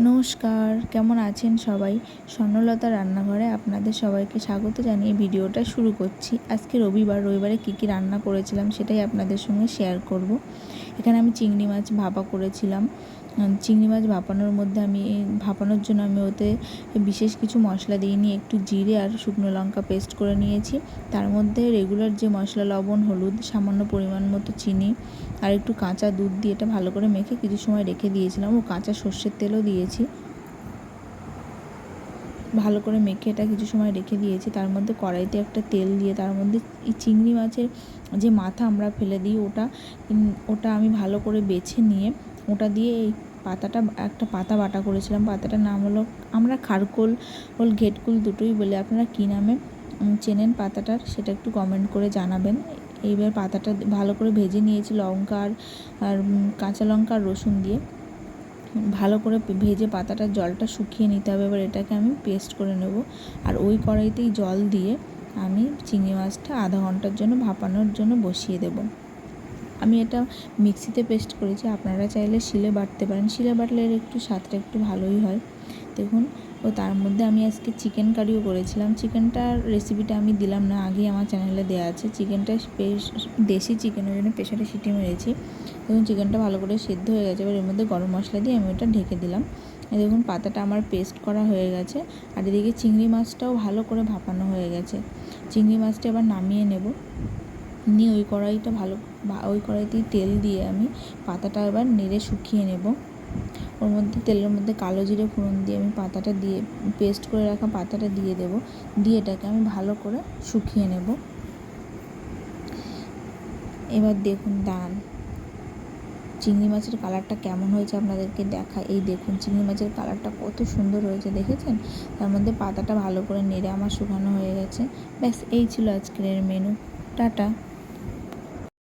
নমস্কার, কেমন আছেন সবাই? স্বর্ণলতা রান্নাঘরে আপনাদের সবাইকে স্বাগত জানিয়ে ভিডিওটা শুরু করছি। আজকে রবিবারে কী রান্না করেছিলাম সেটাই আপনাদের সঙ্গে শেয়ার করব। এখানে আমি চিংড়ি মাছ ভাপা করেছিলাম। চিংড়ি মাছ ভাপানোর জন্য আমি ওতে বিশেষ কিছু মশলা দিইনি, একটু জিরে আর শুকনো লঙ্কা পেস্ট করে নিয়েছি। তার মধ্যে রেগুলার যে মশলা, লবণ, হলুদ, সামান্য পরিমাণ মতো চিনি আর একটু কাঁচা দুধ দিয়ে এটা ভালো করে মেখে কিছু সময় রেখে দিয়েছিলাম। ও কাঁচা সর্ষের তেলও দিয়েছি। ভালো করে মেখে এটা কিছু সময় রেখে দিয়েছি। তার মধ্যে কড়াইতে একটা তেল দিয়ে তার মধ্যে এই চিংড়ি মাছের যে মাথা আমরা ফেলে দিই ওটা আমি ভালো করে বেছে নিয়ে ওটা দিয়ে এই একটা পাতা বাটা করেছিলাম। পাতাটার নাম হলো, আমরা খারকোল ঘেটকুল দুটোই বলি, আপনারা কী নামে চেনেন পাতাটার সেটা একটু কমেন্ট করে জানাবেন। এইবার পাতাটা ভালো করে ভেজে নিয়েছি লঙ্কা আর কাঁচা লঙ্কা আর রসুন দিয়ে। ভালো করে ভেজে পাতাটার জলটা শুকিয়ে নিতে হবে। এবার এটাকে আমি পেস্ট করে নেব। আর ওই কড়াইতেই জল দিয়ে আমি চিংড়ি মাছটা আধা ঘন্টার জন্য ভাপানোর জন্য বসিয়ে দেব। আমি এটা মিক্সিতে পেস্ট করেছি, আপনারা চাইলে শিলে বাটতে পারেন। শিলে বাটলে এর একটু স্বাদটা একটু ভালোই হয়। দেখুন, ও তার মধ্যে আমি আজকে চিকেন কারিও করেছিলাম। চিকেনটার রেসিপিটা আমি দিলাম না, আগেই আমার চ্যানেলে দেওয়া আছে। চিকেনটা দেশি চিকেনের জন্য প্রেসারে সিটি মেরেছি। দেখুন চিকেনটা ভালো করে সেদ্ধ হয়ে গেছে। এবার এর মধ্যে গরম মশলা দিয়ে আমি ওটা ঢেকে দিলাম। দেখুন পাতাটা আমার পেস্ট করা হয়ে গেছে। আর এদিকে চিংড়ি মাছটাও ভালো করে ভাপানো হয়ে গেছে। চিংড়ি মাছটা এবার নামিয়ে নেব। নিয়ে ওই কড়াইতেই তেল দিয়ে আমি পাতাটা এবার নেড়ে শুকিয়ে নেব। ওর মধ্যে তেলের মধ্যে কালো জিরে ফোড়ন দিয়ে আমি পাতাটা দিয়ে পেস্ট করে রাখা পাতাটা দিয়ে দেব। দিয়ে এটাকে আমি ভালো করে শুকিয়ে নেব। এবার দেখুন, দাঁড়ান, চিংড়ি মাছের কালারটা কেমন হয়েছে আপনাদেরকে দেখাই। এই দেখুন চিংড়ি মাছের কালারটা কত সুন্দর হয়েছে, দেখেছেন? তার মধ্যে পাতাটা ভালো করে নেড়ে আমার শুকানো হয়ে গেছে। ব্যাস, এই ছিল আজকের মেনু। টাটা।